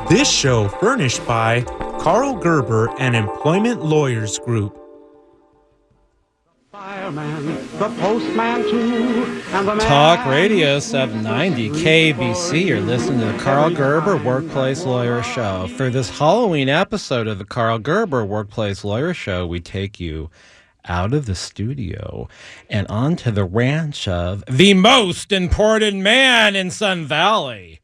This show furnished by Karl Gerber and Employment Lawyers Group. Fireman, the postman too, and the man. Talk Radio 790 KABC. You're listening to the Karl Gerber Workplace Lawyer Show. For this Halloween episode of the Karl Gerber Workplace Lawyer Show, we take you out of the studio and onto the ranch of the most important man in Sun Valley.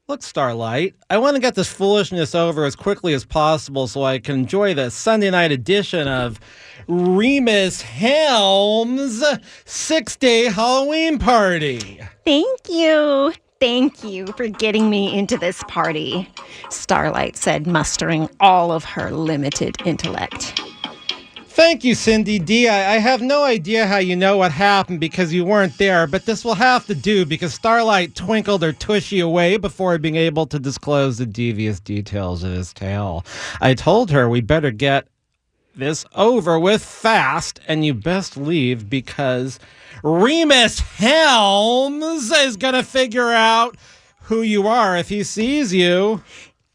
Look, Starlight, I want to get this foolishness over as quickly as possible so I can enjoy the Sunday night edition of Rhemus Helms' 6-day Halloween party. Thank you. Thank you for getting me into this party, Starlight said, mustering all of her limited intellect. Thank you, Cindy D. I have no idea how you know what happened because you weren't there, but this will have to do because Starlight twinkled her tushy away before being able to disclose the devious details of his tale. I told her we better get this over with fast, and you best leave because Rhemus Helms is going to figure out who you are if he sees you.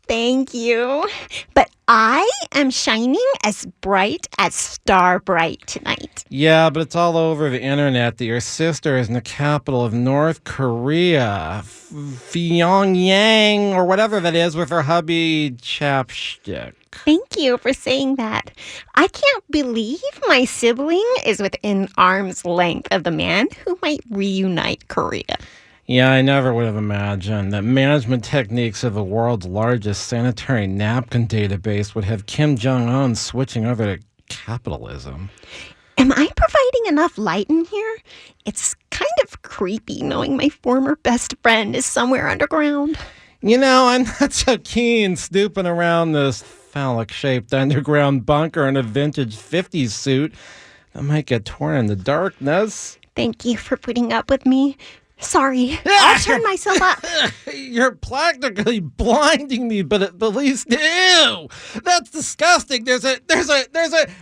Thank you. But I am shining as bright as Star Bright tonight. Yeah, but it's all over the internet that your sister is in the capital of North Korea, Pyongyang, or whatever that is, with her hubby Chapstick. Thank you for saying that. I can't believe my sibling is within arm's length of the man who might reunite Korea. Yeah, I never would have imagined that management techniques of the world's largest sanitary napkin database would have Kim Jong-un switching over to capitalism. Am I providing enough light in here? It's kind of creepy knowing my former best friend is somewhere underground. You know, I'm not so keen snooping around this phallic-shaped underground bunker in a vintage 50s suit that might get torn in the darkness. Thank you for putting up with me. Sorry, I'll turn myself up. You're practically blinding me, but at least, ew, that's disgusting. There's a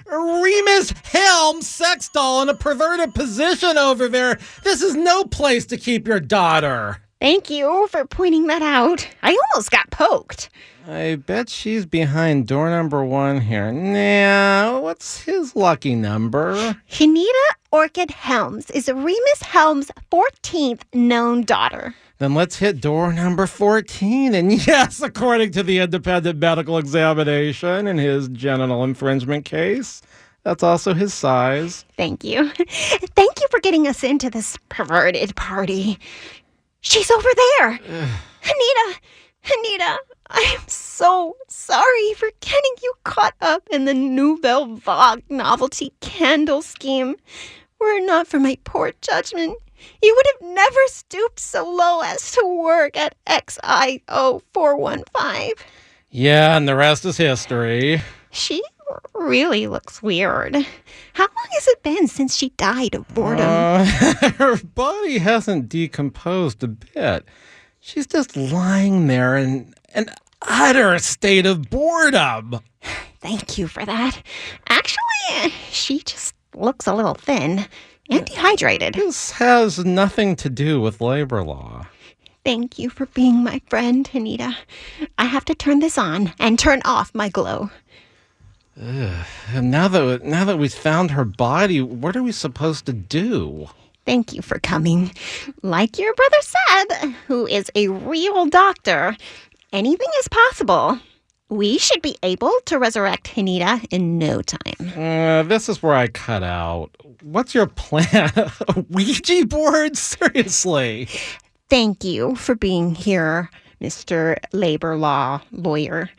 Rhemus Helms sex doll in a perverted position over there. This is no place to keep your daughter. Thank you for pointing that out. I almost got poked. I bet she's behind door number 1 here. Now, what's his lucky number? Hinita Orchid Helms is Rhemus Helms' 14th known daughter. Then let's hit door number 14. And yes, according to the independent medical examination in his genital infringement case, that's also his size. Thank you. Thank you for getting us into this perverted party. She's over there. Hinita, I am so sorry for getting you caught up in the Nouvelle Vague novelty candle scheme. Were it not for my poor judgment, you would have never stooped so low as to work at XIO 415. Yeah, and the rest is history. She really looks weird. How long has it been since she died of boredom? Her body hasn't decomposed a bit. She's just lying there in an utter state of boredom. Thank you for that. Actually, she just looks a little thin and dehydrated. This has nothing to do with labor law. Thank you for being my friend, Hinita. I have to turn this on and turn off my glow. And now that we've found her body, what are we supposed to do? Thank you for coming. Like your brother said, who is a real doctor, anything is possible. We should be able to resurrect Hinita in no time. This is where I cut out. What's your plan? A Ouija board? Seriously? Thank you for being here, Mr. Labor Law Lawyer.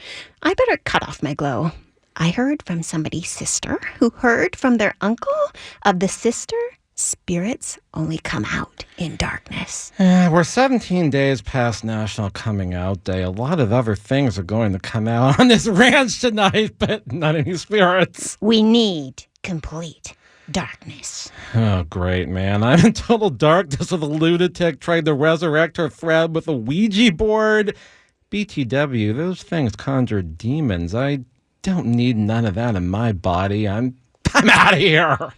I better cut off my glow. I heard from somebody's sister who heard from their uncle of the sister. Spirits only come out in darkness. We're 17 days past National Coming Out Day. A lot of other things are going to come out on this ranch tonight, but not any spirits. We need complete darkness. Oh, great, man. I'm in total darkness with a lunatic trying to resurrect her friend with a Ouija board. BTW, those things conjure demons. I don't need none of that in my body. I'm out of here.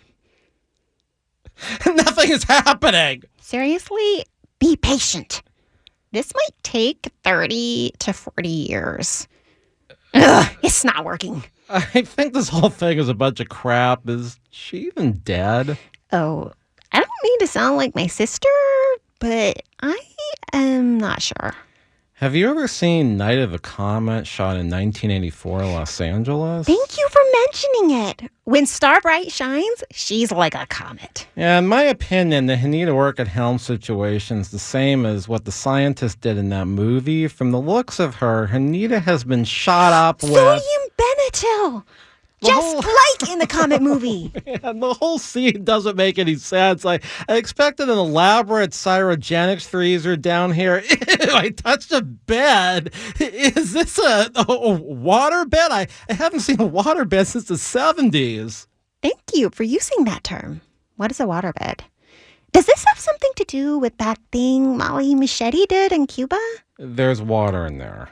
Nothing is happening. Seriously, be patient. This might take 30 to 40 years. Ugh, it's not working. I think this whole thing is a bunch of crap. Is she even dead? Oh, I don't mean to sound like my sister, but I am not sure. Have you ever seen Night of the Comet, shot in 1984 Los Angeles? Thank you for mentioning it. When Starbright shines, she's like a comet. Yeah, in my opinion, the Hinita Orchid Helms situation is the same as what the scientist did in that movie. From the looks of her, Hinita has been shot up with... Sodium Benetyl! Just like in the Comet movie. And the whole scene doesn't make any sense. I expected an elaborate cryogenics freezer down here. Ew, I touched a bed. Is this a water bed? I haven't seen a water bed since the 70s. Thank you for using that term. What is a waterbed? Does this have something to do with that thing Molly Machete did in Cuba? There's water in there.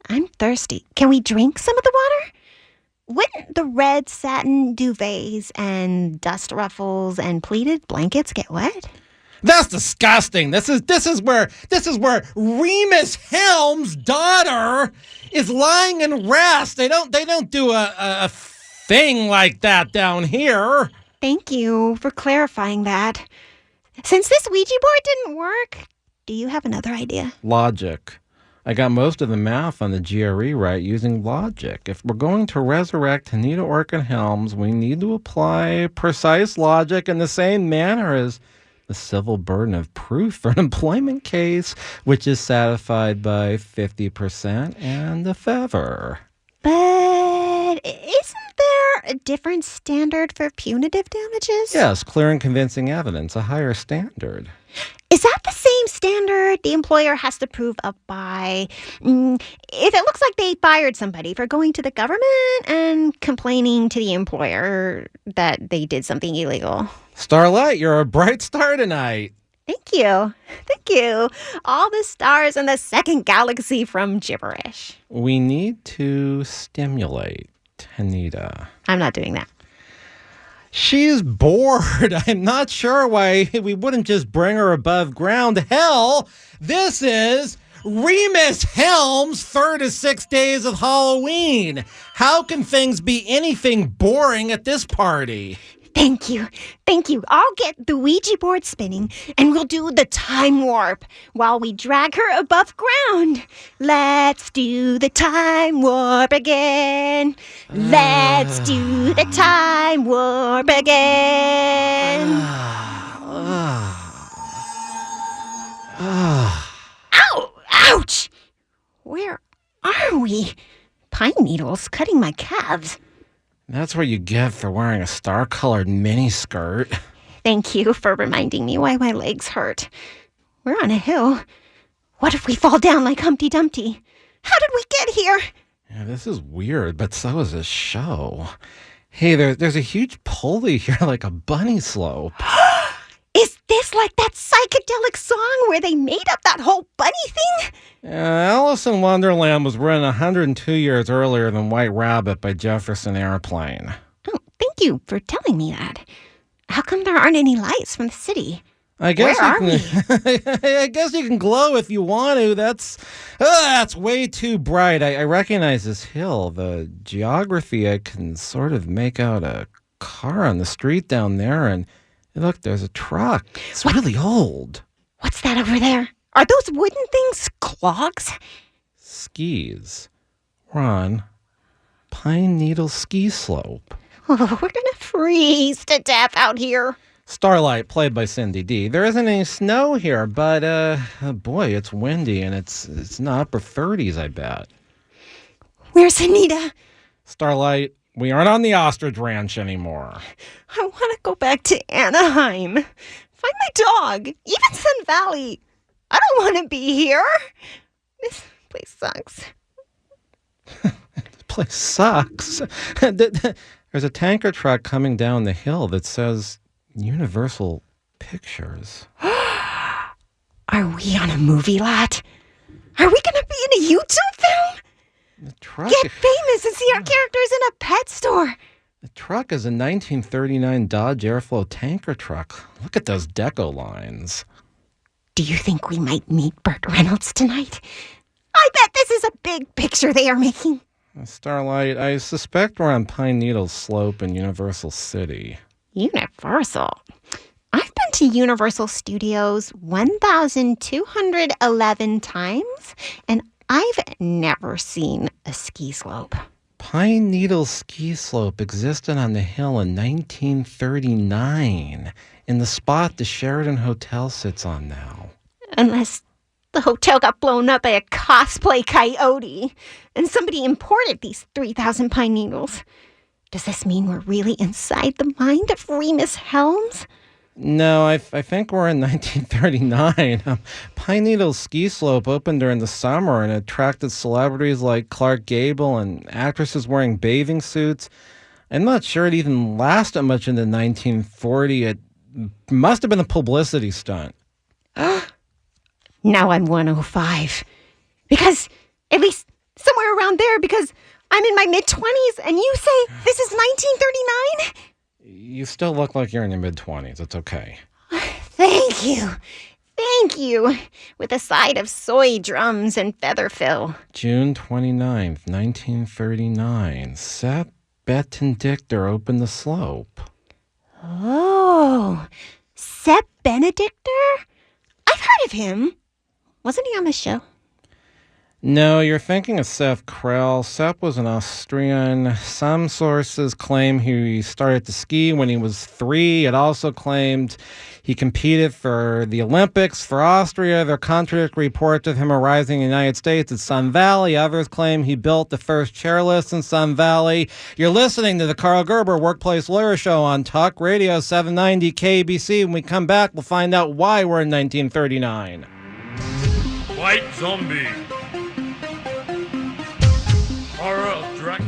I'm thirsty. Can we drink some of the water? Wouldn't the red satin duvets and dust ruffles and pleated blankets get wet? That's disgusting. This is where Rhemus Helms' daughter is lying in rest. They don't do a thing like that down here. Thank you for clarifying that. Since this Ouija board didn't work, do you have another idea? Logic. I got most of the math on the GRE right using logic. If we're going to resurrect Hinita Orchid Helms, we need to apply precise logic in the same manner as the civil burden of proof for an employment case, which is satisfied by 50% and a favor. But isn't there a different standard for punitive damages? Yes, clear and convincing evidence, a higher standard. Is that the same standard the employer has to prove up by? If it looks like they fired somebody for going to the government and complaining to the employer that they did something illegal. Starlight, you're a bright star tonight. Thank you. Thank you. All the stars in the second galaxy from gibberish. We need to stimulate Hinita. I'm not doing that. She's bored. I'm not sure why we wouldn't just bring her above ground. Hell, this is Rhemus Helms' 3rd of 6 days of Halloween. How can things be anything boring at this party? Thank you. Thank you. I'll get the Ouija board spinning and we'll do the time warp while we drag her above ground. Let's do the time warp again. Let's do the time warp again. Ow! Ouch! Where are we? Pine needles cutting my calves. That's what you get for wearing a star-colored miniskirt. Thank you for reminding me why my legs hurt. We're on a hill. What if we fall down like Humpty Dumpty? How did we get here? Yeah, this is weird, but so is this show. Hey, there's a huge pulley here, like a bunny slope. Is this like that psychedelic song where they made up that whole bunny thing? Alice in Wonderland was written 102 years earlier than White Rabbit by Jefferson Airplane. Oh, thank you for telling me that. How come there aren't any lights from the city? I guess Where are we? I guess you can glow if you want to. That's way too bright. I recognize this hill. The geography, I can sort of make out a car on the street down there, and look, there's a truck. It's really old. What's that over there? Are those wooden things clogs? Skis. We're on Pine Needle Ski Slope. Oh, we're gonna freeze to death out here. Starlight, played by Cindy D. There isn't any snow here, but boy, it's windy and it's not upper 30s, I bet. Where's Hinita? Starlight, we aren't on the ostrich ranch anymore. I want to go back to Anaheim. Find my dog. Even Sun Valley. I don't want to be here. This place sucks. This place sucks. There's a tanker truck coming down the hill that says Universal Pictures. Are we on a movie lot? Are we going to be in a YouTube film? The truck... Get famous and see our characters in a pet store. The truck is a 1939 Dodge Airflow tanker truck. Look at those deco lines. Do you think we might meet Burt Reynolds tonight? I bet this is a big picture they are making. Starlight, I suspect we're on Pine Needle Slope in Universal City. Universal? I've been to Universal Studios 1,211 times, and I've never seen a ski slope. Pine Needle Ski Slope existed on the hill in 1939, in the spot the Sheraton Hotel sits on now. Unless the hotel got blown up by a cosplay coyote, and somebody imported these 3,000 pine needles. Does this mean we're really inside the mind of Rhemus Helms? No, I think we're in 1939. Pine Needle Ski Slope opened during the summer and attracted celebrities like Clark Gable and actresses wearing bathing suits. I'm not sure it even lasted much into 1940. It must have been a publicity stunt. Now I'm 105. Because, at least somewhere around there, because I'm in my mid-20s and you say this is 1939? You still look like you're in your mid-20s. It's okay. Thank you. Thank you. With a side of soy drums and feather fill. June 29th, 1939. Sepp Benedictor opened the slope. Oh, Sepp Benedictor? I've heard of him. Wasn't he on the show? No, you're thinking of Sepp Krell. Sepp was an Austrian. Some sources claim he started to ski when he was 3. It also claimed he competed for the Olympics for Austria. There are contradictory reports of him arriving in the United States at Sun Valley. Others claim he built the first chairlift in Sun Valley. You're listening to the Karl Gerber Workplace Lawyer Show on Talk Radio 790 KABC. When we come back, we'll find out why we're in 1939. White Zombie. Horror direct.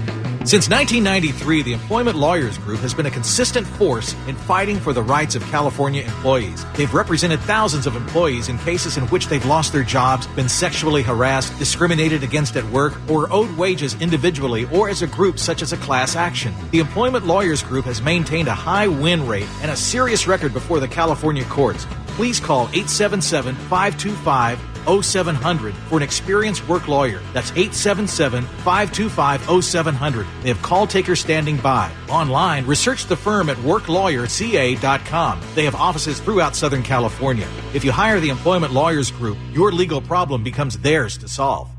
Since 1993, the Employment Lawyers Group has been a consistent force in fighting for the rights of California employees. They've represented thousands of employees in cases in which they've lost their jobs, been sexually harassed, discriminated against at work, or owed wages individually or as a group such as a class action. The Employment Lawyers Group has maintained a high win rate and a serious record before the California courts. Please call 877-525-0700 for an experienced work lawyer. That's 877-525-0700. They have call takers standing by. Online, research the firm at worklawyerca.com. They have offices throughout Southern California. If you hire the Employment Lawyers Group, your legal problem becomes theirs to solve.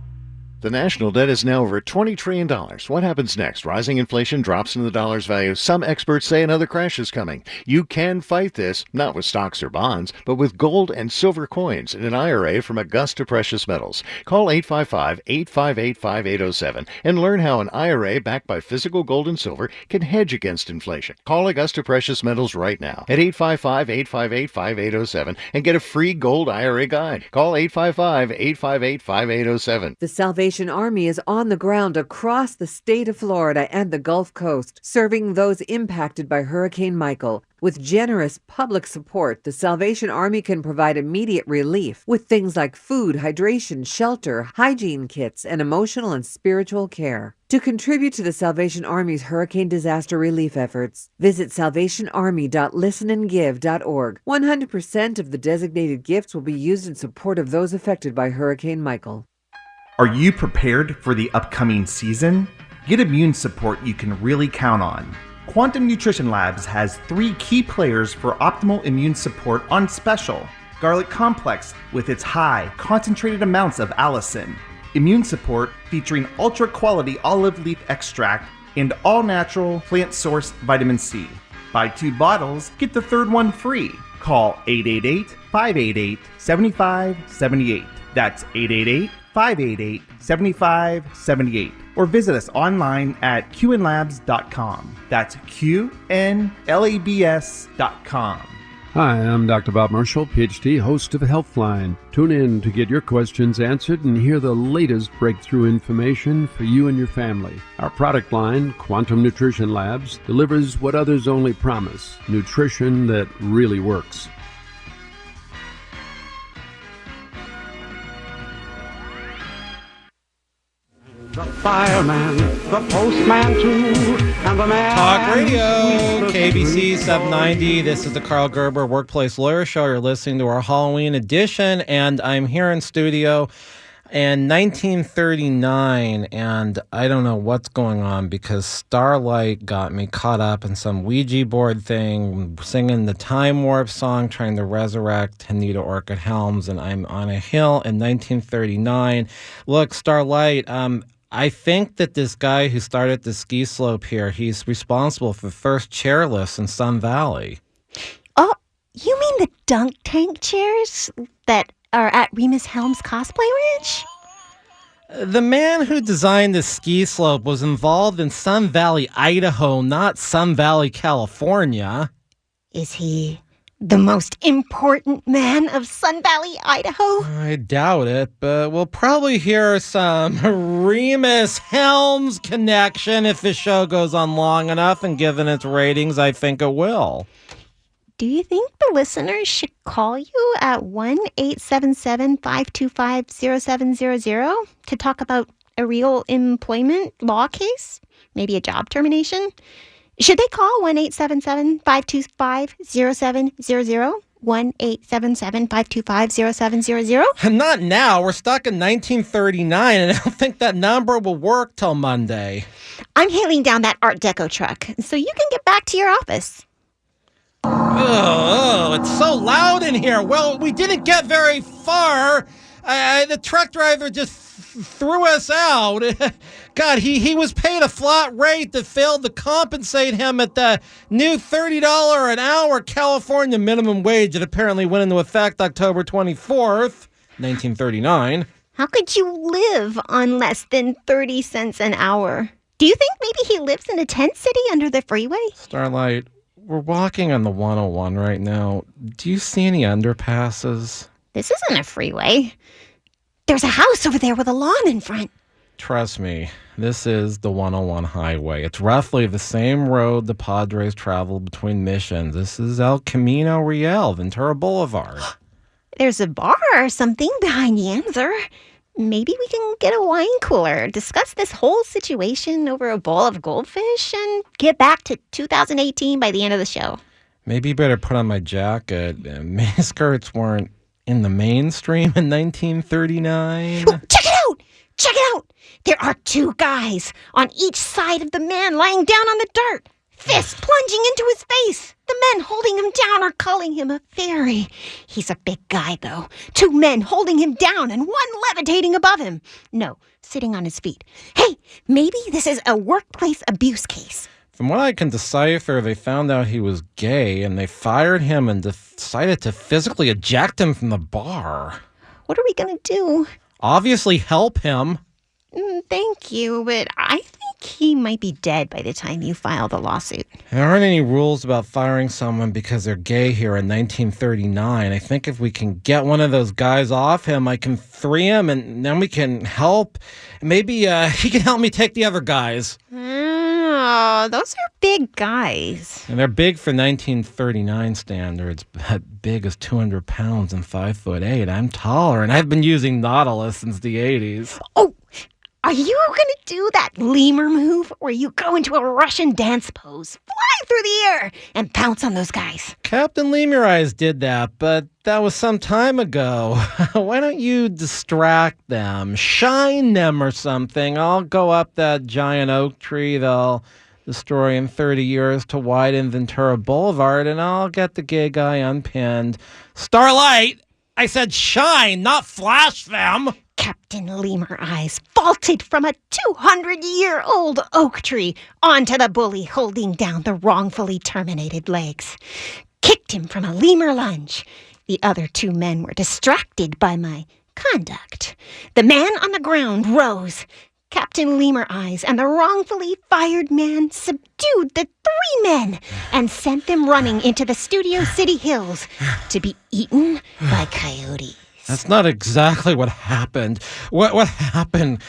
The national debt is now over $20 trillion. What happens next? Rising inflation drops in the dollar's value. Some experts say another crash is coming. You can fight this, not with stocks or bonds, but with gold and silver coins in an IRA from Augusta Precious Metals. Call 855-858-5807 and learn how an IRA backed by physical gold and silver can hedge against inflation. Call Augusta Precious Metals right now at 855-858-5807 and get a free gold IRA guide. Call 855-858-5807. The Salvation Army is on the ground across the state of Florida and the Gulf Coast, serving those impacted by Hurricane Michael. With generous public support, the Salvation Army can provide immediate relief with things like food, hydration, shelter, hygiene kits, and emotional and spiritual care. To contribute to the Salvation Army's hurricane disaster relief efforts, visit salvationarmy.listenandgive.org. 100% of the designated gifts will be used in support of those affected by Hurricane Michael. Are you prepared for the upcoming season? Get immune support you can really count on. Quantum Nutrition Labs has 3 key players for optimal immune support on special. Garlic Complex with its high, concentrated amounts of allicin. Immune support featuring ultra-quality olive leaf extract and all-natural plant-sourced vitamin C. Buy 2 bottles, get the 3rd one free. Call 888-588-7578. That's 888-588-7578. Or visit us online at qnlabs.com. That's qnlabs.com. Hi, I'm Dr. Bob Marshall, PhD, host of Healthline. Tune in to get your questions answered and hear the latest breakthrough information for you and your family. Our product line, Quantum Nutrition Labs, delivers what others only promise, nutrition that really works. The fireman, the postman too, and the man... Talk Radio, KABC 790. This is the Karl Gerber Workplace Lawyer Show. You're listening to our Halloween edition, and I'm here in studio in 1939, and I don't know what's going on because Starlight got me caught up in some Ouija board thing, singing the Time Warp song, trying to resurrect Hinita Orchid Helms, and I'm on a hill in 1939. Look, Starlight, I think that this guy who started the ski slope here, he's responsible for the first chairlifts in Sun Valley. Oh, you mean the dunk tank chairs that are at Rhemus Helms Cosplay Ranch? The man who designed the ski slope was involved in Sun Valley, Idaho, not Sun Valley, California. Is he the most important man of Sun Valley, Idaho? I doubt it, but we'll probably hear some Rhemus Helms connection if the show goes on long enough, and given its ratings, I think it will. Do you think the listeners should call you at 1-877-525-0700 to talk about a real employment law case? Maybe a job termination? Should they call 1-877-525-0700? 1-877-525-0700? Not now. We're stuck in 1939, and I don't think that number will work till Monday. I'm hailing down that Art Deco truck, so you can get back to your office. Oh, it's so loud in here. Well, we didn't get very far. The truck driver just threw us out. God, he was paid a flat rate that failed to compensate him at the new $30 an hour California minimum wage that apparently went into effect October 24th, 1939. How could you live on less than 30 cents an hour? Do you think maybe he lives in a tent city under the freeway? Starlight, we're walking on the 101 right now. Do you see any underpasses? This isn't a freeway. There's a house over there with a lawn in front. Trust me, this is the 101 highway. It's roughly the same road the Padres travel between missions. This is El Camino Real, Ventura Boulevard. There's a bar or something behind the answer. Maybe we can get a wine cooler, discuss this whole situation over a bowl of goldfish, and get back to 2018 by the end of the show. Maybe you better put on my jacket. Miniskirts weren't in the mainstream in 1939. Oh, check it out! Check it out! There are two guys on each side of the man lying down on the dirt, fists plunging into his face. The men holding him down are calling him a fairy. He's a big guy, though. Two men holding him down and one levitating above him. No, sitting on his feet. Hey, maybe this is a workplace abuse case. From what I can decipher, they found out he was gay, and they fired him and decided to physically eject him from the bar. What are we going to do? Obviously help him. Thank you, but I think he might be dead by the time you file the lawsuit. There aren't any rules about firing someone because they're gay here in 1939. I think if we can get one of those guys off him, I can free him, and then we can help. Maybe he can help me take the other guys. Oh, those are big guys. And they're big for 1939 standards, but big as 200 pounds and 5'8". I'm taller, and I've been using Nautilus since the 80s. Oh, are you going to do that lemur move where you go into a Russian dance pose, fly through the air, and pounce on those guys? Captain Lemur Eyes did that, but that was some time ago. Why don't you distract them, shine them or something? I'll go up that giant oak tree they'll destroy in 30 years to widen Ventura Boulevard, and I'll get the gay guy unpinned. Starlight! I said shine, not flash them! Captain Lemur Eyes vaulted from a 200-year-old oak tree onto the bully holding down the wrongfully terminated legs. Kicked him from a lemur lunge. The other two men were distracted by my conduct. The man on the ground rose. Captain Lemur Eyes and the wrongfully fired man subdued the three men and sent them running into the Studio City hills to be eaten by coyotes. That's not exactly what happened. What happened?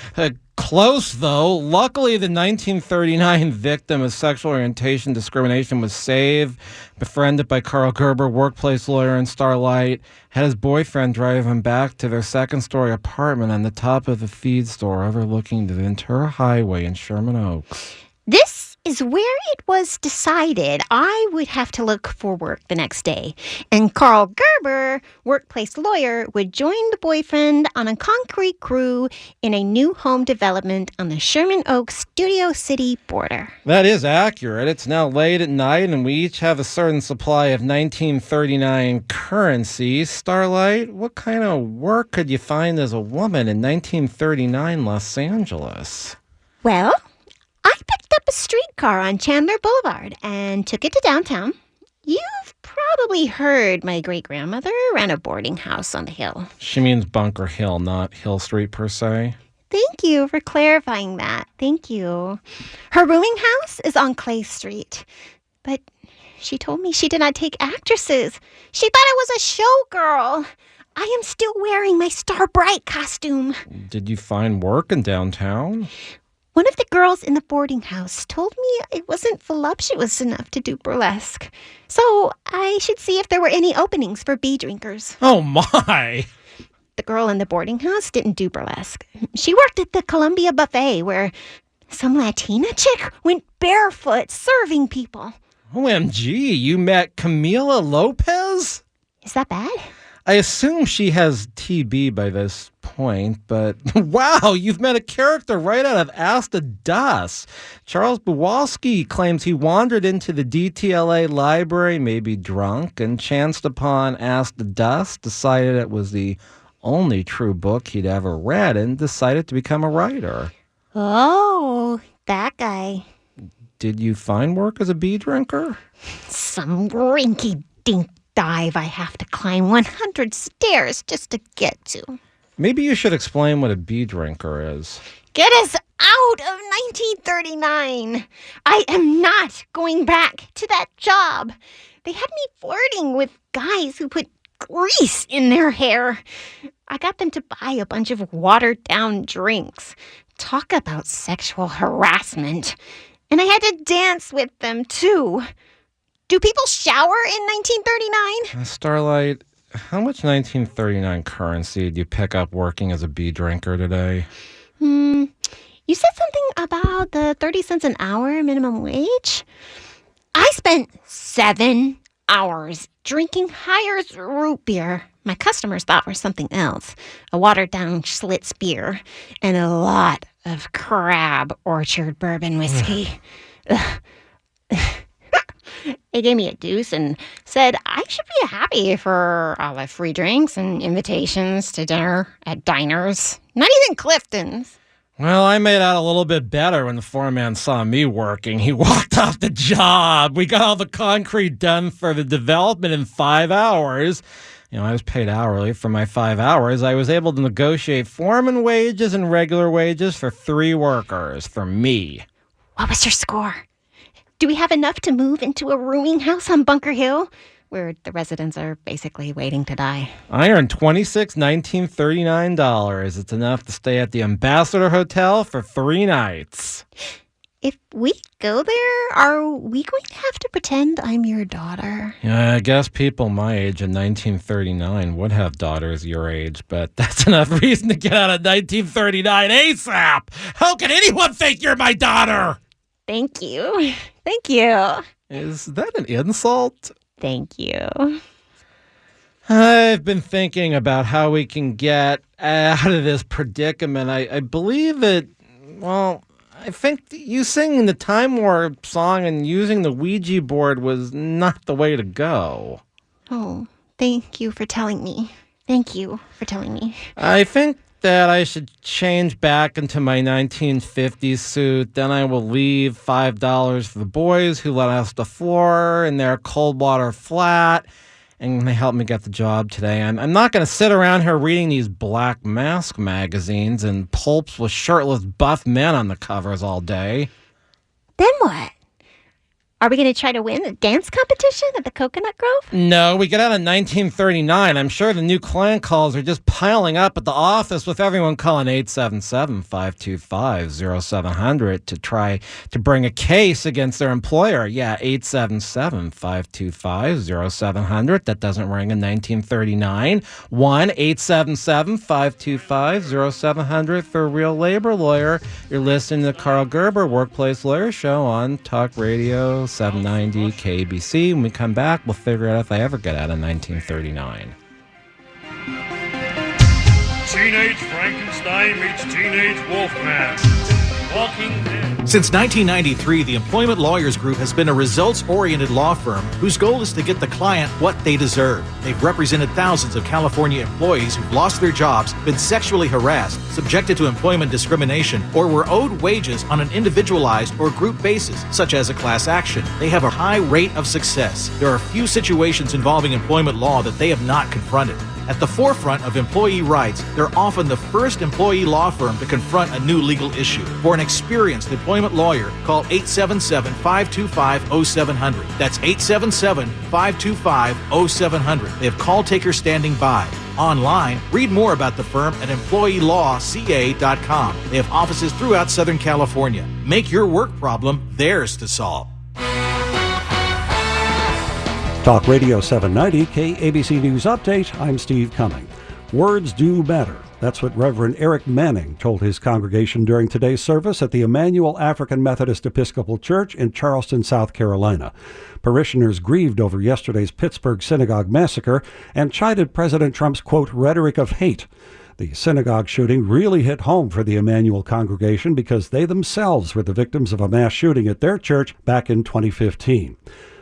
Close, though. Luckily, the 1939 victim of sexual orientation discrimination was saved, befriended by Karl Gerber, workplace lawyer in Star Light, had his boyfriend drive him back to their second-story apartment on the top of the feed store overlooking the Ventura Highway in Sherman Oaks. This is where it was decided I would have to look for work the next day. And Karl Gerber, workplace lawyer, would join the boyfriend on a concrete crew in a new home development on the Sherman Oaks Studio City border. That is accurate. It's now late at night, and we each have a certain supply of 1939 currency. Starlight, what kind of work could you find as a woman in 1939 Los Angeles? Well, I picked up a streetcar on Chandler Boulevard and took it to downtown. You've probably heard my great-grandmother ran a boarding house on the hill. She means Bunker Hill, not Hill Street per se. Thank you for clarifying that. Thank you. Her rooming house is on Clay Street. But she told me she did not take actresses. She thought I was a showgirl. I am still wearing my Star Bright costume. Did you find work in downtown? One of the girls in the boarding house told me I wasn't voluptuous enough to do burlesque. So I should see if there were any openings for bee drinkers. Oh, my! The girl in the boarding house didn't do burlesque. She worked at the Columbia Buffet where some Latina chick went barefoot serving people. OMG, you met Camila Lopez? Is that bad? I assume she has TB by this point, but wow, you've met a character right out of Ask the Dust. Charles Bukowski claims he wandered into the DTLA library, maybe drunk, and chanced upon Ask the Dust, decided it was the only true book he'd ever read, and decided to become a writer. Oh, that guy. Did you find work as a bee drinker? Some rinky-dink dive I have to climb 100 stairs just to get to. Maybe you should explain what a bee drinker is. Get us out of 1939. I am not going back to that job. They had me flirting with guys who put grease in their hair. I got them to buy a bunch of watered-down drinks. Talk about sexual harassment. And I had to dance with them, too. Do people shower in 1939? Starlight, how much 1939 currency did you pick up working as a bee drinker today? You said something about the 30 cents an hour minimum wage? I spent 7 hours drinking Hires root beer. My customers thought were something else. A watered-down Schlitz beer and a lot of Crab Orchard bourbon whiskey. They gave me a deuce and said I should be happy for all the free drinks and invitations to dinner at diners. Not even Clifton's. Well, I made out a little bit better when the foreman saw me working. He walked off the job. We got all the concrete done for the development in 5 hours. You know, I was paid hourly for my 5 hours. I was able to negotiate foreman wages and regular wages for 3 workers, for me. What was your score? Do we have enough to move into a rooming house on Bunker Hill, where the residents are basically waiting to die? I earned $1939. It's enough to stay at the Ambassador Hotel for 3 nights. If we go there, are we going to have to pretend I'm your daughter? Yeah, I guess people my age in 1939 would have daughters your age, but that's enough reason to get out of 1939 ASAP. How can anyone think you're my daughter? Thank you. Thank you. Is that an insult? Thank you. I've been thinking about how we can get out of this predicament. I believe that, well, I think you singing the Time Warp song and using the Ouija board was not the way to go. Oh, thank you for telling me. Thank you for telling me. I think that I should change back into my 1950s suit. Then I will leave $5 for the boys who let us the floor in their cold water flat. And they helped me get the job today. I'm not going to sit around here reading these Black Mask magazines and pulps with shirtless buff men on the covers all day. Then what? Are we going to try to win a dance competition at the Coconut Grove? No, we get out in 1939. I'm sure the new client calls are just piling up at the office with everyone calling 877-525-0700 to try to bring a case against their employer. Yeah, 877-525-0700. That doesn't ring in 1939. 1-877-525-0700 for a real labor lawyer. You're listening to the Karl Gerber Workplace Lawyer Show on Talk Radio 790 KABC. When we come back, we'll figure out if I ever get out of 1939. Teenage Frankenstein meets Teenage Wolfman. Walking Dead. Since 1993, the Employment Lawyers Group has been a results-oriented law firm whose goal is to get the client what they deserve. They've represented thousands of California employees who've lost their jobs, been sexually harassed, subjected to employment discrimination, or were owed wages on an individualized or group basis, such as a class action. They have a high rate of success. There are few situations involving employment law that they have not confronted. At the forefront of employee rights, they're often the first employee law firm to confront a new legal issue. For an experienced employment lawyer, call 877-525-0700. That's 877-525-0700. They have call takers standing by. Online, read more about the firm at employeelawca.com. They have offices throughout Southern California. Make your work problem theirs to solve. Talk Radio 790, KABC News Update. I'm Steve Cumming. Words do matter. That's what Reverend Eric Manning told his congregation during today's service at the Emmanuel African Methodist Episcopal Church in Charleston, South Carolina. Parishioners grieved over yesterday's Pittsburgh synagogue massacre and chided President Trump's, quote, rhetoric of hate. The synagogue shooting really hit home for the Emmanuel congregation because they themselves were the victims of a mass shooting at their church back in 2015.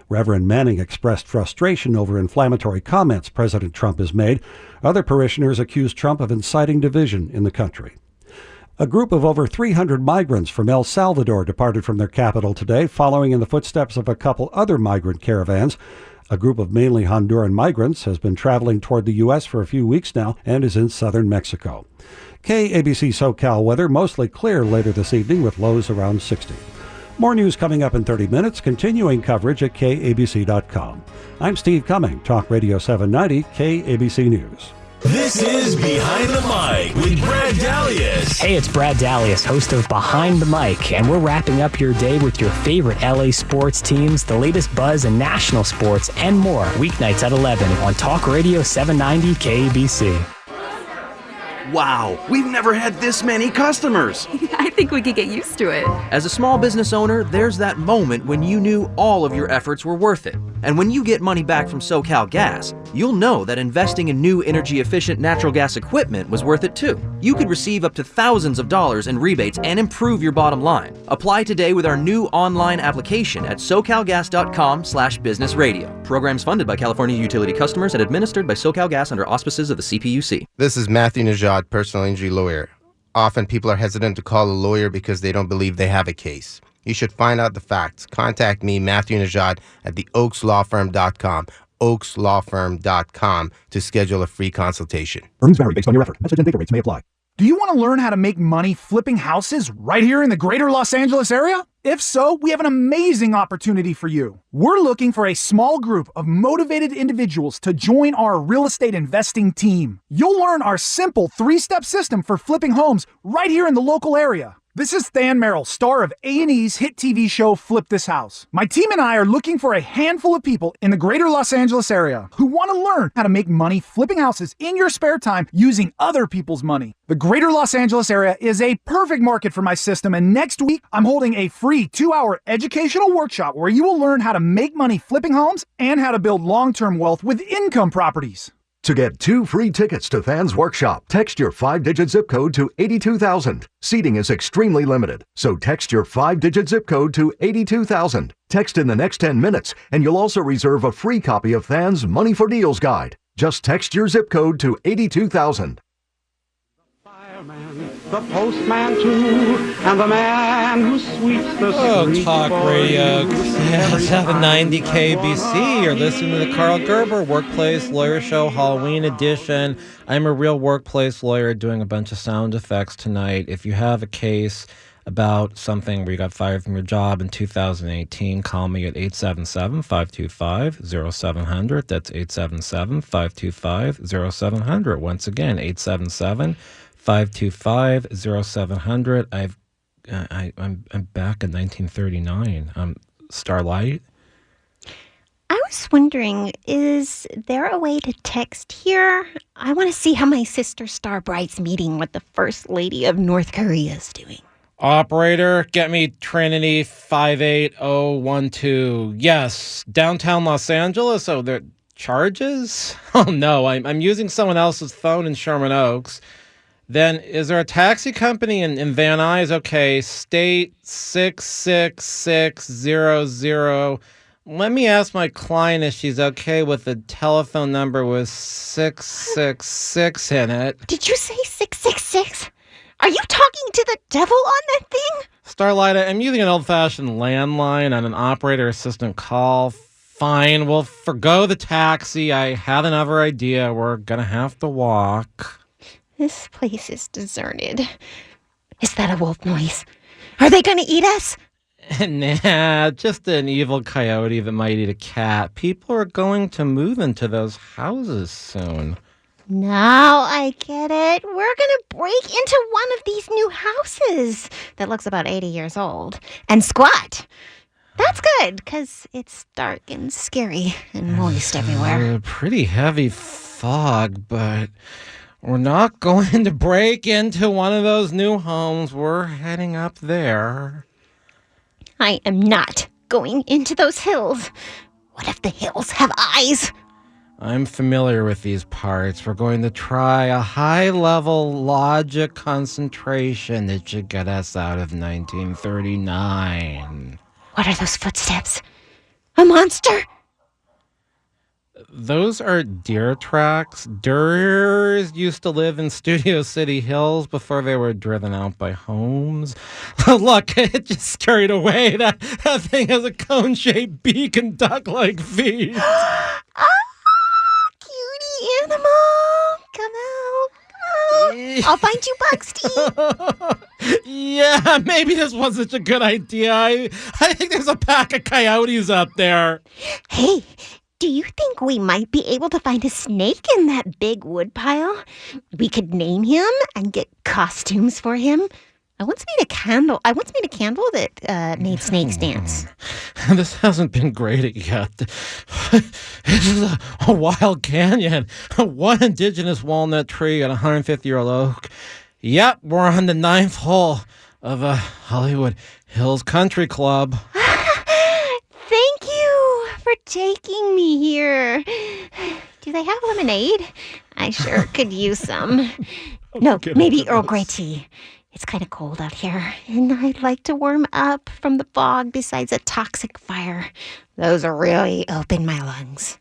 Reverend Manning expressed frustration over inflammatory comments President Trump has made. Other parishioners accused Trump of inciting division in the country. A group of over 300 migrants from El Salvador departed from their capital today, following in the footsteps of a couple other migrant caravans. A group of mainly Honduran migrants has been traveling toward the U.S. for a few weeks now and is in southern Mexico. KABC SoCal weather, mostly clear later this evening with lows around 60. More news coming up in 30 minutes, continuing coverage at KABC.com. I'm Steve Cumming, Talk Radio 790, KABC News. This is Behind the Mic with Brad Dalius. Hey, it's Brad Dalius, host of Behind the Mic, and we're wrapping up your day with your favorite LA sports teams, the latest buzz in national sports, and more, weeknights at 11 on Talk Radio 790 KABC. Wow, we've never had this many customers. I think we could get used to it. As a small business owner, there's that moment when you knew all of your efforts were worth it. And when you get money back from SoCal Gas, you'll know that investing in new energy-efficient natural gas equipment was worth it too. You could receive up to thousands of dollars in rebates and improve your bottom line. Apply today with our new online application at socalgas.com/businessradio. Programs funded by California utility customers and administered by SoCal Gas under auspices of the CPUC. This is Matthew Najad, personal injury lawyer. Often people are hesitant to call a lawyer because they don't believe they have a case. You should find out the facts. Contact me, Matthew Najad, at the oakslawfirm.com, oakslawfirm.com, to schedule a free consultation. Earnings vary based on your effort. Message and data rates may apply. Do you want to learn how to make money flipping houses right here in the greater Los Angeles area? If so, we have an amazing opportunity for you. We're looking for a small group of motivated individuals to join our real estate investing team. You'll learn our simple 3-step system for flipping homes right here in the local area. This is Than Merrill, star of A&E's hit TV show Flip This House. My team and I are looking for a handful of people in the greater Los Angeles area who want to learn how to make money flipping houses in your spare time using other people's money. The greater Los Angeles area is a perfect market for my system, and next week I'm holding a free 2-hour educational workshop where you will learn how to make money flipping homes and how to build long-term wealth with income properties. To get 2 free tickets to Than's workshop, text your 5-digit zip code to 82,000. Seating is extremely limited, so text your 5-digit zip code to 82,000. Text in the next 10 minutes, and you'll also reserve a free copy of Than's Money for Deals guide. Just text your zip code to 82,000. the postman too, and the man who sweeps the street. Talk Radio 790 KBC. You're listening to the Karl Gerber Workplace Lawyer Show Halloween edition. I'm a real workplace lawyer doing a bunch of sound effects tonight. If you have a case about something where you got fired from your job in 2018, call me at 877-525-0700. That's 877-525-0700. Once again, 877-525-0700. I'm back in 1939. Starlight. I was wondering, is there a way to text here? I want to see how my sister Star Bright's meeting with the First Lady of North Korea is doing. Operator, get me Trinity 58012. Yes, downtown Los Angeles. Oh, there charges? Oh no, I'm using someone else's phone in Sherman Oaks. Then is there a taxi company in Van Nuys? Okay, state 66600. Let me ask my client if she's okay with the telephone number with 666 in it. Did you say 666? Are you talking to the devil on that thing? Starlight, I'm using an old-fashioned landline on an operator assistant call. Fine, we'll forgo the taxi. I had another idea. We're gonna have to walk. This place is deserted. Is that a wolf noise? Are they gonna eat us? Nah, just an evil coyote that might eat a cat. People are going to move into those houses soon. Now I get it. We're going to break into one of these new houses that looks about 80 years old and squat. That's good, because it's dark and scary and moist everywhere. Pretty heavy fog, but we're not going to break into one of those new homes. We're heading up there. I am not going into those hills. What if the hills have eyes? I'm familiar with these parts. We're going to try a high-level logic concentration that should get us out of 1939. What are those footsteps? A monster? Those are deer tracks. Deers used to live in Studio City Hills before they were driven out by homes. Look, it just carried away. That thing has a cone-shaped beak and duck-like feet. Cutie animal, come out. I'll find you bugs, Steve. Yeah, maybe this wasn't such a good idea. I think there's a pack of coyotes up there. Hey, do you think we might be able to find a snake in that big wood pile? We could name him and get costumes for him. I once made a candle that made snakes dance. This hasn't been graded yet. This is a wild canyon. One indigenous walnut tree and a 150-year-old oak. Yep, we're on the 9th hole of a Hollywood Hills Country Club. Thank you for taking me here. Do they have lemonade? I sure could use some. No, maybe Earl Grey tea. It's kind of cold out here, and I'd like to warm up from the fog besides a toxic fire. Those really open my lungs.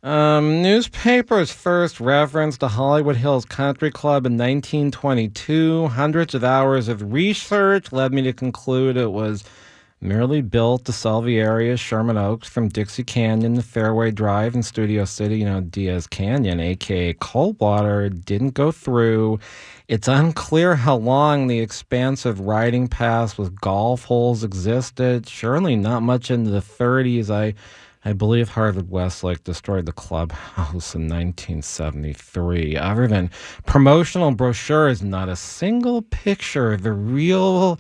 Newspapers first referenced the Hollywood Hills Country Club in 1922. Hundreds of hours of research led me to conclude it was merely built to sell the area Sherman Oaks from Dixie Canyon to Fairway Drive in Studio City, Diaz Canyon, a.k.a. Coldwater, didn't go through. It's unclear how long the expansive riding paths with golf holes existed. Surely not much into the 30s. I believe Harvard Westlake destroyed the clubhouse in 1973. Other than promotional brochures, not a single picture of the real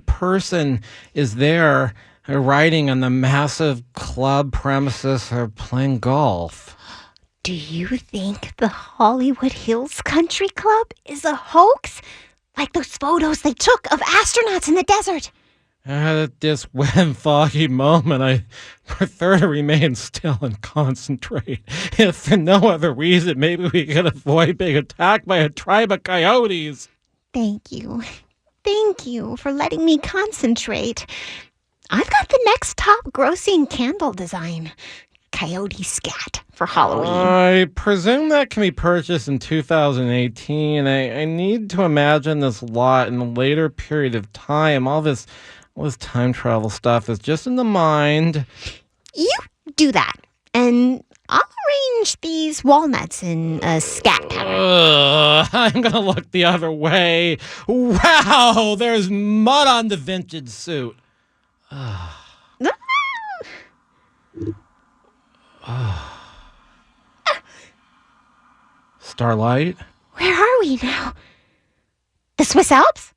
person is there riding on the massive club premises or playing golf. Do you think the Hollywood Hills Country Club is a hoax? Like those photos they took of astronauts in the desert? At this wet and foggy moment, I prefer to remain still and concentrate. If for no other reason, maybe we could avoid being attacked by a tribe of coyotes. Thank you. Thank you for letting me concentrate. I've got the next top grossing candle design. coyote scat for Halloween. I presume that can be purchased in 2018. I need to imagine this lot in a later period of time. All this time travel stuff is just in the mind. You do that, and I'll arrange these walnuts in a scat pattern. I'm going to look the other way. Wow, there's mud on the vintage suit. Starlight? Where are we now? The Swiss Alps?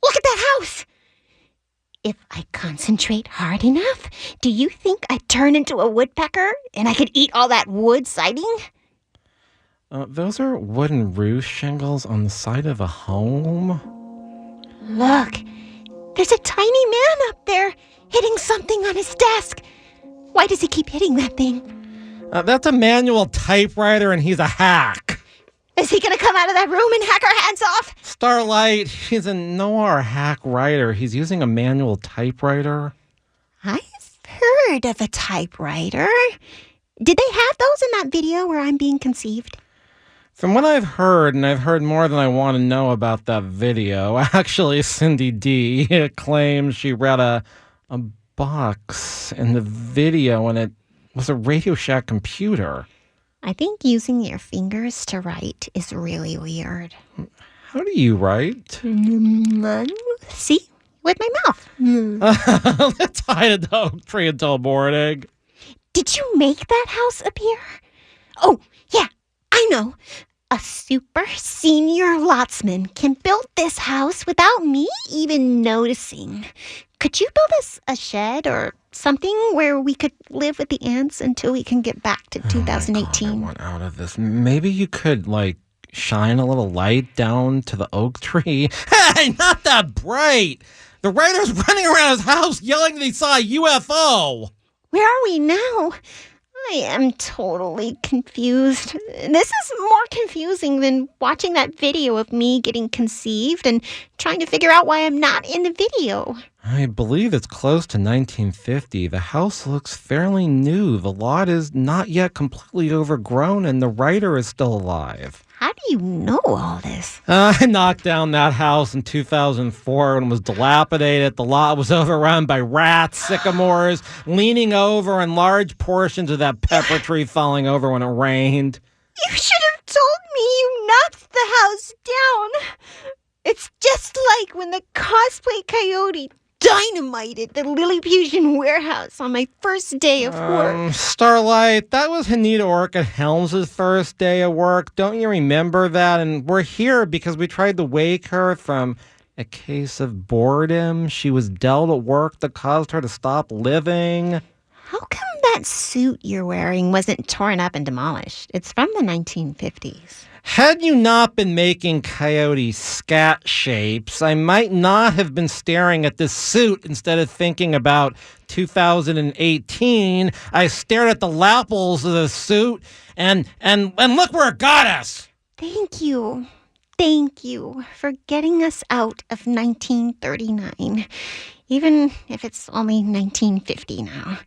Look at that house! If I concentrate hard enough, do you think I'd turn into a woodpecker and I could eat all that wood siding? Those are wooden roof shingles on the side of a home. Look, there's a tiny man up there hitting something on his desk. Why does he keep hitting that thing? That's a manual typewriter and he's a hack. Is he going to come out of that room and hack our heads off? Starlight, he's a Noir hack writer. He's using a manual typewriter. I've heard of a typewriter. Did they have those in that video where I'm being conceived? From what I've heard, and I've heard more than I want to know about that video, actually Cindy D claims she read a box in the video and it was a Radio Shack computer. I think using your fingers to write is really weird. How do you write? See? With my mouth. Let's hide in the oak tree until morning. Did you make that house appear? Oh, yeah, I know. A super senior lotsman can build this house without me even noticing. Could you build us a shed or something where we could live with the ants until we can get back to 2018? I want out of this. Maybe you could, shine a little light down to the oak tree. Hey, not that bright! The writer's running around his house yelling that he saw a UFO! Where are we now? I am totally confused. This is more confusing than watching that video of me getting conceived and trying to figure out why I'm not in the video. I believe it's close to 1950. The house looks fairly new. The lot is not yet completely overgrown, and the writer is still alive. How do you know all this? I knocked down that house in 2004 when it was dilapidated. The lot was overrun by rats, sycamores, leaning over, and large portions of that pepper tree falling over when it rained. You should have told me you knocked the house down. It's just like when the cosplay coyote dynamited the Lilliputian warehouse on my first day of work. Starlight, that was Hinita Orchid Helms' first day of work. Don't you remember that? And we're here because we tried to wake her from a case of boredom she was dealt at work that caused her to stop living. How come that suit you're wearing wasn't torn up and demolished? It's from the 1950s. Had you not been making coyote scat shapes, I might not have been staring at this suit instead of thinking about 2018. I stared at the lapels of the suit, and look where it got us. Thank you. Thank you for getting us out of 1939, even if it's only 1950 now.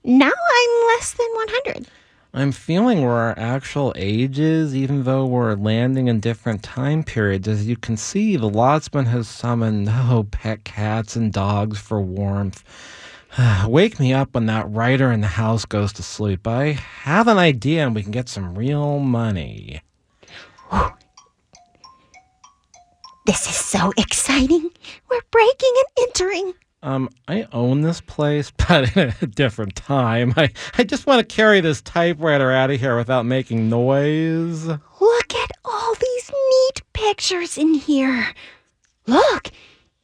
Now I'm less than 100. I'm feeling we're our actual ages, even though we're landing in different time periods. As you can see, the lotsman has summoned pet cats and dogs for warmth. Wake me up when that writer in the house goes to sleep. I have an idea and we can get some real money. This is so exciting. We're breaking and entering. I own this place, but in a different time. I just want to carry this typewriter out of here without making noise. Look at all these neat pictures in here. Look,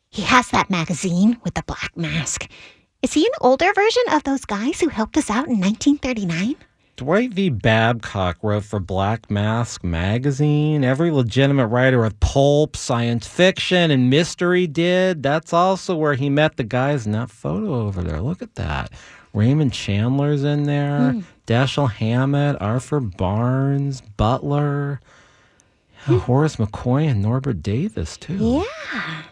he has that magazine with the black mask. Is he an older version of those guys who helped us out in 1939? Dwight V. Babcock wrote for Black Mask magazine. Every legitimate writer of pulp, science fiction, and mystery did. That's also where he met the guys in that photo over there. Look at that. Raymond Chandler's in there. Dashiell Hammett, Arthur Barnes, Butler, Horace McCoy, and Norbert Davis, too. Yeah.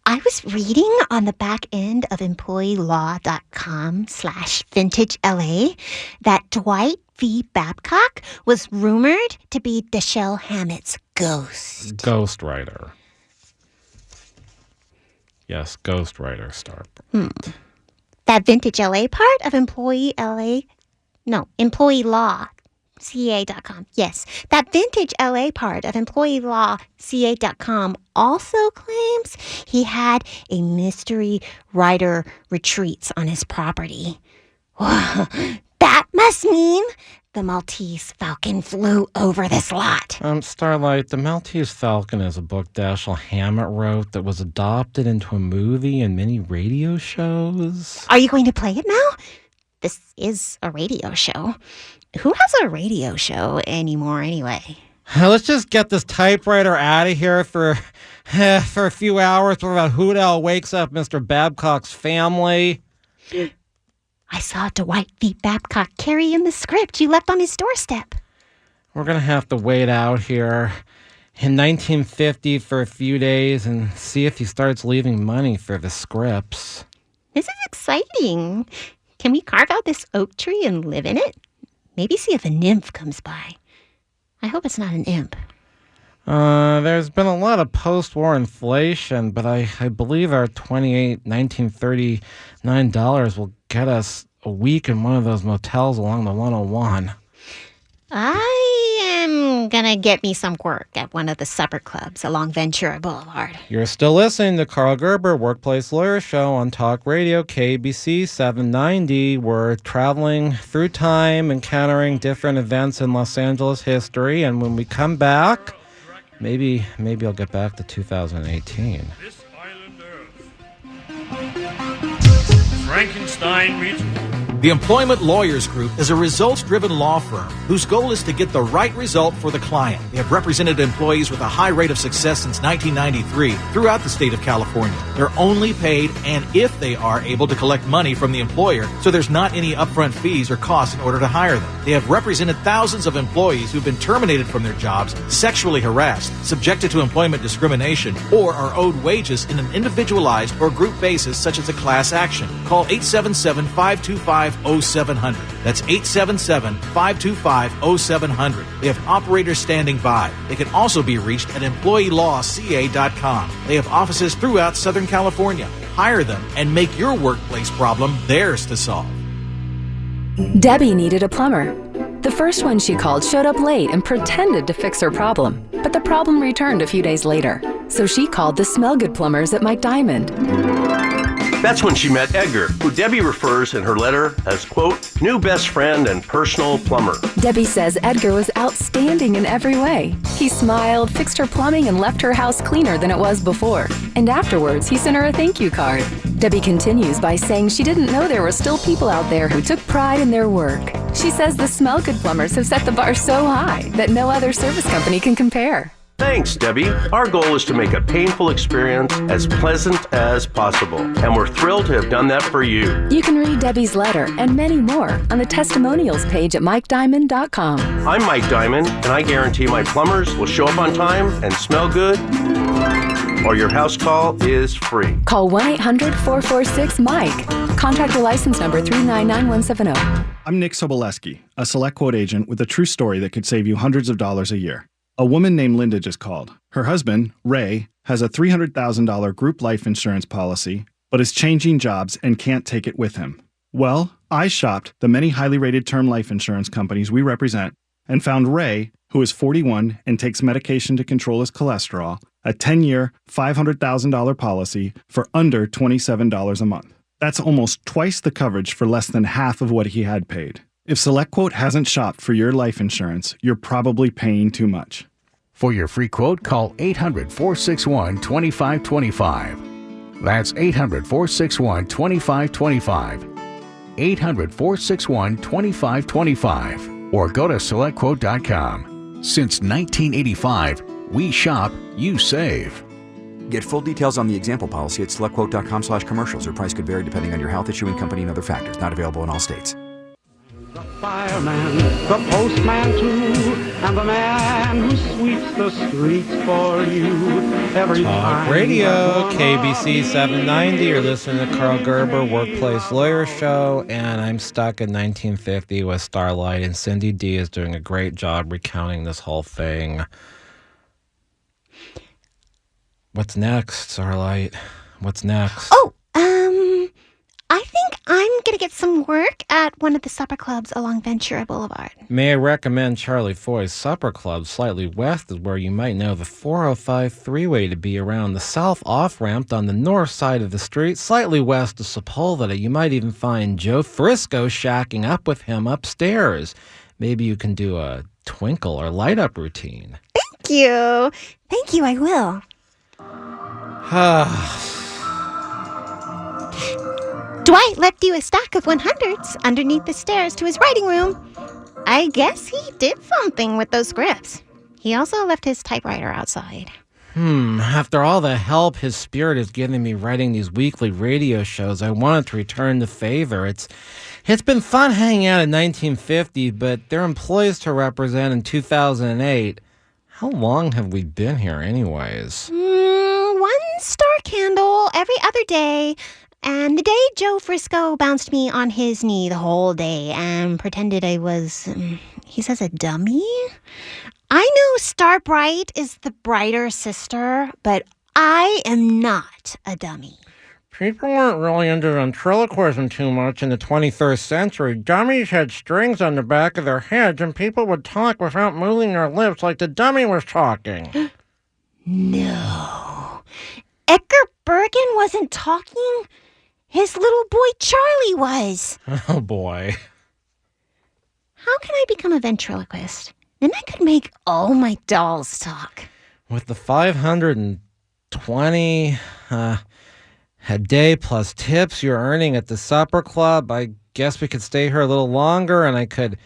I was reading on the back end of employeelaw.com/vintage-LA that Dwight V. Babcock was rumored to be Dashiell Hammett's ghost. Ghostwriter. Yes, ghostwriter star. That Vintage LA part of employeelaw.ca.com. Yes, that Vintage LA part of employeelaw.ca.com also claims he had a mystery writer retreats on his property. That must mean the Maltese Falcon flew over this lot. Starlight, the Maltese Falcon is a book Dashiell Hammett wrote that was adopted into a movie and many radio shows. Are you going to play it now? This is a radio show. Who has a radio show anymore anyway? Let's just get this typewriter out of here for a few hours before who the hell wakes up Mr. Babcock's family. I saw Dwight V. Babcock carry in the script you left on his doorstep. We're going to have to wait out here in 1950 for a few days and see if he starts leaving money for the scripts. This is exciting. Can we carve out this oak tree and live in it? Maybe see if a nymph comes by. I hope it's not an imp. There's been a lot of post-war inflation, but I believe our $1939 will get us a week in one of those motels along the 101. I am gonna get me some work at one of the supper clubs along Ventura Boulevard. You're still listening to Karl Gerber, Workplace Lawyer Show on Talk Radio KABC 790. We're traveling through time, encountering different events in Los Angeles history, and when we come back, maybe I'll get back to 2018. This island Earth. Frankenstein meets... The Employment Lawyers Group is a results-driven law firm whose goal is to get the right result for the client. They have represented employees with a high rate of success since 1993 throughout the state of California. They're only paid and if they are able to collect money from the employer, so there's not any upfront fees or costs in order to hire them. They have represented thousands of employees who've been terminated from their jobs, sexually harassed, subjected to employment discrimination, or are owed wages in an individualized or group basis such as a class action. Call 877-525-0700. That's 877-525-0700. They have operators standing by. They can also be reached at employeelawca.com. They have offices throughout Southern California. Hire them and make your workplace problem theirs to solve. Debbie needed a plumber. The first one she called showed up late and pretended to fix her problem, but the problem returned a few days later. So she called the Smell Good plumbers at Mike Diamond. That's when she met Edgar, who Debbie refers in her letter as, quote, new best friend and personal plumber. Debbie says Edgar was outstanding in every way. He smiled, fixed her plumbing, and left her house cleaner than it was before. And afterwards, he sent her a thank you card. Debbie continues by saying she didn't know there were still people out there who took pride in their work. She says the Smell Good plumbers have set the bar so high that no other service company can compare. Thanks, Debbie. Our goal is to make a painful experience as pleasant as possible, and we're thrilled to have done that for you. You can read Debbie's letter and many more on the testimonials page at MikeDiamond.com. I'm Mike Diamond, and I guarantee my plumbers will show up on time and smell good, or your house call is free. Call 1-800-446-MIKE. Contractor license number 399170. I'm Nick Soboleski, a Select Quote agent with a true story that could save you hundreds of dollars a year. A woman named Linda just called. Her husband, Ray, has a $300,000 group life insurance policy, but is changing jobs and can't take it with him. Well, I shopped the many highly rated term life insurance companies we represent and found Ray, who is 41 and takes medication to control his cholesterol, a 10-year, $500,000 policy for under $27 a month. That's almost twice the coverage for less than half of what he had paid. If SelectQuote hasn't shopped for your life insurance, you're probably paying too much. For your free quote, call 800-461-2525. That's 800-461-2525. 800-461-2525. Or go to SelectQuote.com. Since 1985, we shop, you save. Get full details on the example policy at SelectQuote.com/commercials. Or price could vary depending on your health, issuing company, and other factors. Not available in all states. fireman, the postman too, and the man who sweeps the streets for you every time. Talk Radio, KBC 790. You're listening to Karl Gerber, Workplace Lawyer Show, and I'm stuck in 1950 with Starlight, and Cindy D is doing a great job recounting this whole thing. What's next, Starlight? What's next? Oh, I think I'm going to get some work at one of the supper clubs along Ventura Boulevard. May I recommend Charlie Foy's Supper Club? Slightly west is where you might know the 405 freeway to be, around the south off-ramp on the north side of the street, slightly west of Sepulveda. You might even find Joe Frisco shacking up with him upstairs. Maybe you can do a twinkle or light-up routine. Thank you. Thank you, I will. Dwight left you a stack of 100s underneath the stairs to his writing room. I guess he did something with those scripts. He also left his typewriter outside. After all the help his spirit has given me writing these weekly radio shows, I wanted to return the favor. It's been fun hanging out in 1950, but they're employees to represent in 2008. How long have we been here anyways? 1 star candle every other day. And the day Joe Frisco bounced me on his knee the whole day and pretended I was, he says, a dummy? I know Star Bright is the brighter sister, but I am not a dummy. People weren't really into ventriloquism too much in the 21st century. Dummies had strings on the back of their heads, and people would talk without moving their lips like the dummy was talking. No. Edgar Bergen wasn't talking. His little boy Charley was. Oh, boy. How can I become a ventriloquist? Then I could make all my dolls talk. With the 520 a day plus tips you're earning at the supper club, I guess we could stay here a little longer and I could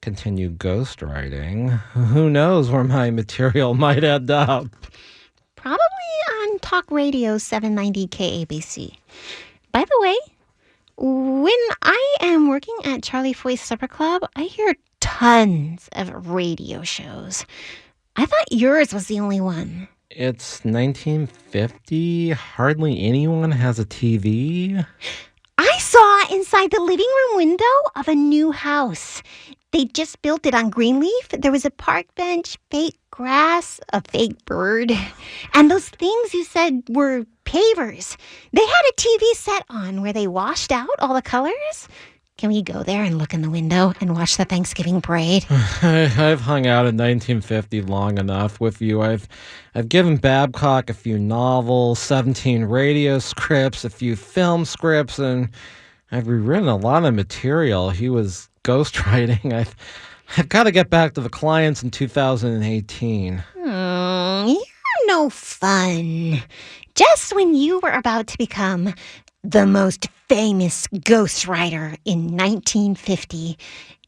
continue ghostwriting. Who knows where my material might end up? Probably on Talk Radio 790 KABC. By the way, when I am working at Charlie Foy's Supper Club, I hear tons of radio shows. I thought yours was the only one. It's 1950. Hardly anyone has a TV. I saw inside the living room window of a new house. They just built it on Greenleaf. There was a park bench, fake grass, a fake bird, and those things you said were pavers. They had a TV set on where they washed out all the colors. Can we go there and look in the window and watch the Thanksgiving parade? I've hung out in 1950 long enough with you. I've given Babcock a few novels, 17 radio scripts, a few film scripts, and I've rewritten a lot of material. He was ghostwriting. I've got to get back to the clients in 2018. You're no fun. Just when you were about to become the most famous ghostwriter in 1950,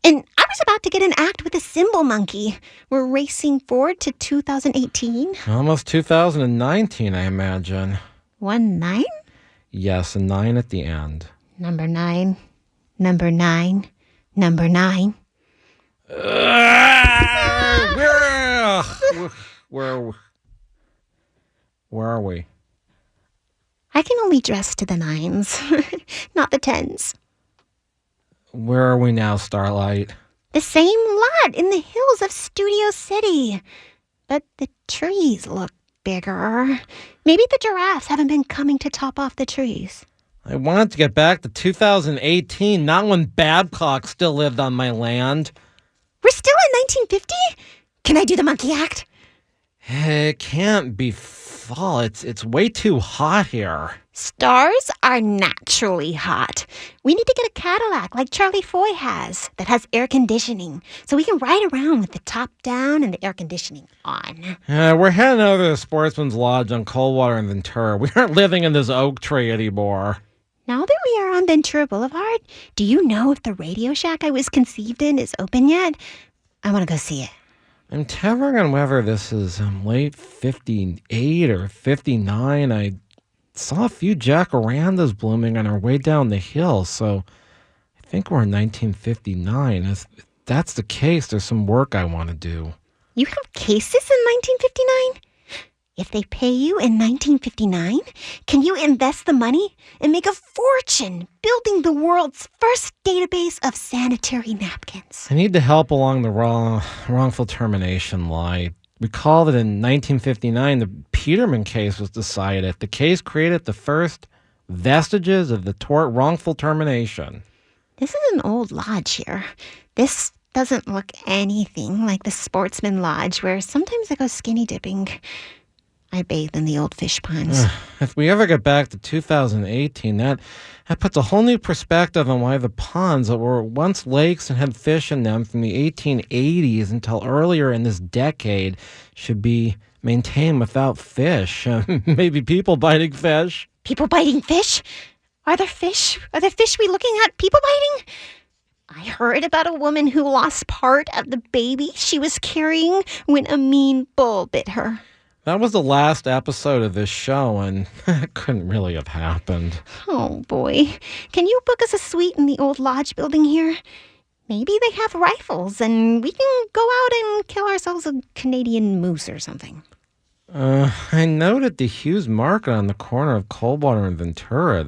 and I was about to get an act with a cymbal monkey. We're racing forward to 2018. Almost 2019, I imagine. 19? Yes, a 9 at the end. Number 9. Number 9. Number 9. Where are we? I can only dress to the 9s, not the 10s. Where are we now, Starlight? The same lot in the hills of Studio City. But the trees look bigger. Maybe the giraffes haven't been coming to top off the trees. I wanted to get back to 2018, not when Babcock still lived on my land. We're still in 1950? Can I do the monkey act? It can't be fall. It's way too hot here. Stars are naturally hot. We need to get a Cadillac like Charlie Foy has that has air conditioning, so we can ride around with the top down and the air conditioning on. We're heading over to the Sportsman's Lodge on Coldwater and Ventura. We aren't living in this oak tree anymore. Now that we are on Ventura Boulevard, do you know if the Radio Shack I was conceived in is open yet? I want to go see it. I'm tethering on whether this is late 58 or 59. I saw a few jacarandas blooming on our way down the hill, so I think we're in 1959. If that's the case, there's some work I want to do. You have cases in 1959? If they pay you in 1959, can you invest the money and make a fortune building the world's first database of sanitary napkins? I need the help along the wrongful termination line. Recall that in 1959, the Petermann case was decided. The case created the first vestiges of the tort wrongful termination. This is an old lodge here. This doesn't look anything like the Sportsman Lodge, where sometimes I go skinny dipping. I bathe in the old fish ponds. If we ever get back to 2018, that puts a whole new perspective on why the ponds that were once lakes and had fish in them from the 1880s until earlier in this decade should be maintained without fish. Maybe people biting fish. People biting fish? Are there fish? Are the fish we looking at people biting? I heard about a woman who lost part of the baby she was carrying when a mean bull bit her. That was the last episode of this show, and it couldn't really have happened. Oh, boy. Can you book us a suite in the old lodge building here? Maybe they have rifles, and we can go out and kill ourselves a Canadian moose or something. I noted the Hughes Market on the corner of Coldwater and Ventura.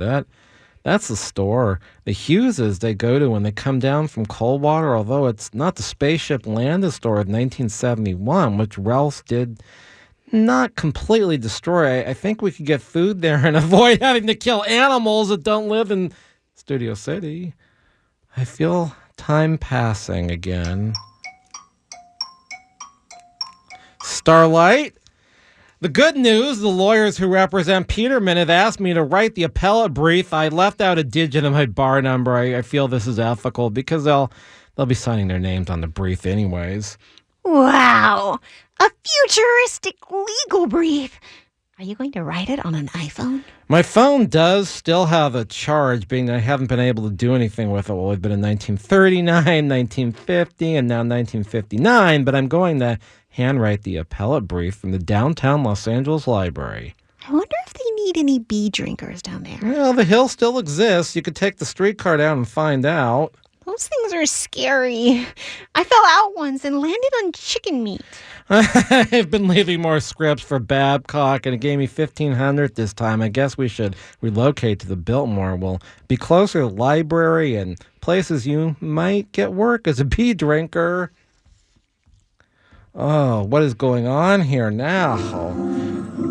That's the store the Hugheses they go to when they come down from Coldwater, although it's not the Spaceship Landing store of 1971, which Ralph did not completely destroy. I think we could get food there and avoid having to kill animals that don't live in Studio City. I feel time passing again. Starlight? The good news, the lawyers who represent Petermann have asked me to write the appellate brief. I left out a digit of my bar number. I feel this is ethical because they'll be signing their names on the brief anyways. Wow! A futuristic legal brief! Are you going to write it on an iPhone? My phone does still have a charge, being that I haven't been able to do anything with it. Well, it's been in 1939, 1950, and now 1959, but I'm going to handwrite the appellate brief from the downtown Los Angeles Library. I wonder if they need any bee drinkers down there. Well, the hill still exists. You could take the streetcar down and find out. Those things are scary. I fell out once and landed on chicken meat. I've been leaving more scripts for Babcock, and it gave me $1,500 this time. I guess we should relocate to the Biltmore. We'll be closer to the library and places you might get work as a bee drinker. Oh, what is going on here now?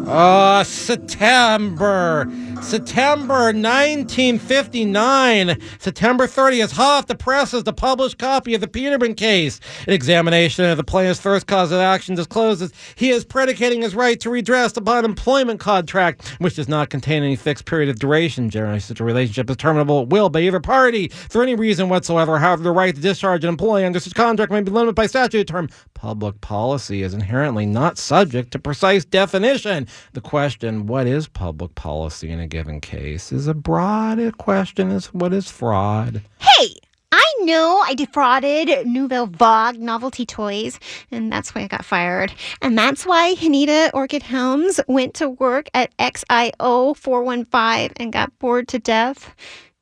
Oh, September 1959. September 30th, hot off the presses, the published copy of the Petermann case. An examination of the plaintiff's first cause of action discloses he is predicating his right to redress upon employment contract, which does not contain any fixed period of duration. Generally, such a relationship is terminable at will by either party for any reason whatsoever. However, the right to discharge an employee under such contract may be limited by statute. The term public policy is inherently not subject to precise definition. The question, what is public policy in a given case, is a broad question as what is fraud. Hey, I know I defrauded Nouvelle Vague novelty toys, and that's why I got fired. And that's why Hinita Orchid Helms went to work at XIO 415 and got bored to death.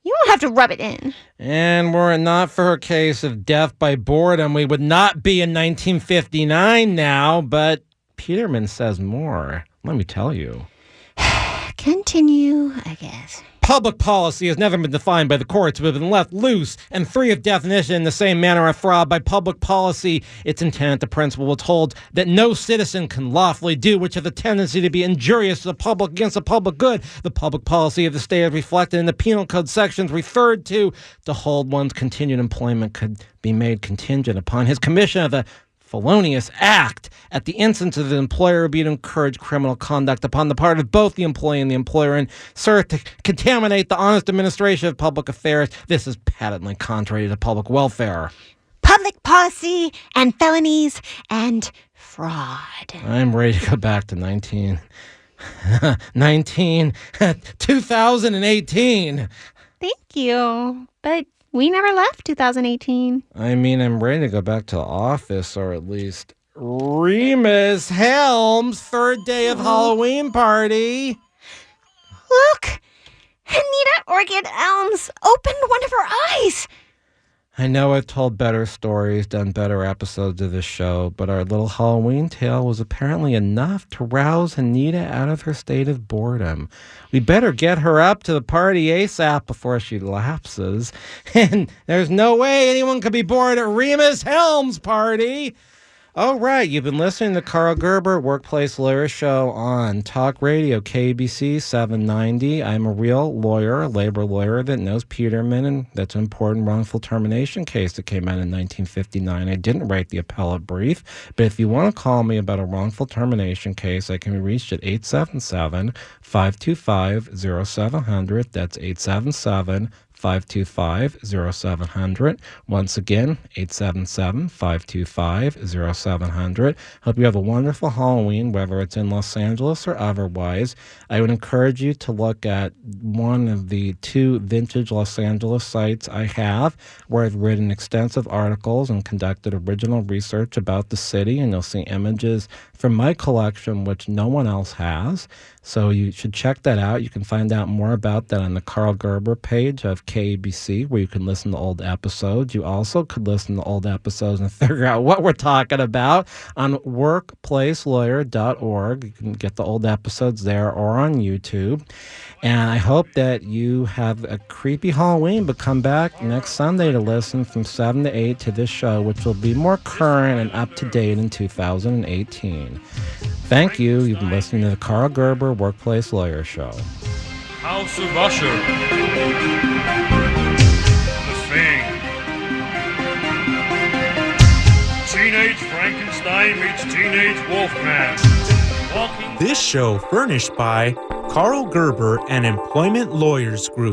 You don't have to rub it in. And were it not for her case of death by boredom, we would not be in 1959 now, but Petermann says more. Let me tell you. Continue, I guess. Public policy has never been defined by the courts, but been left loose and free of definition in the same manner as fraud. By public policy, its intent, the principle was holds that no citizen can lawfully do which has a tendency to be injurious to the public against the public good. The public policy of the state is reflected in the penal code sections referred to hold one's continued employment could be made contingent upon his commission of a felonious act at the instance of the employer would be to encourage criminal conduct upon the part of both the employee and the employer and serve to contaminate the honest administration of public affairs. This is patently contrary to public welfare. Public policy and felonies and fraud. I'm ready to go back to 2018. Thank you, but we never left 2018. I mean, I'm ready to go back to the office, or at least Rhemus Helms' third day of Halloween party. Look! Hinita Orchid Helms opened one of her eyes. I know I've told better stories, done better episodes of this show, but our little Halloween tale was apparently enough to rouse Hinita out of her state of boredom. We better get her up to the party ASAP before she lapses. And there's no way anyone could be bored at Rhemus Helms' party. Oh, right. You've been listening to Karl Gerber, Workplace Lawyer Show on Talk Radio, KABC 790. I'm a real lawyer, a labor lawyer that knows Petermann, and that's an important wrongful termination case that came out in 1959. I didn't write the appellate brief, but if you want to call me about a wrongful termination case, I can be reached at 877-525-0700. That's 877-525-0700. Once again, 877-525-0700. Hope you have a wonderful Halloween, whether it's in Los Angeles or otherwise. I would encourage you to look at one of the 2 vintage Los Angeles sites I have, where I've written extensive articles and conducted original research about the city, and you'll see images from my collection, which no one else has. So you should check that out. You can find out more about that on the Karl Gerber page of KABC, where you can listen to old episodes. You also could listen to old episodes and figure out what we're talking about on workplacelawyer.org. You can get the old episodes there or on YouTube. And I hope that you have a creepy Halloween, but come back next Sunday to listen from 7 to 8 to this show, which will be more current and up-to-date in 2018. Thank you. You've been listening to the Karl Gerber Workplace Lawyer Show. House of Usher. The Thing. Teenage Frankenstein meets Teenage Wolfman. This show furnished by Karl Gerber and Employment Lawyers Group.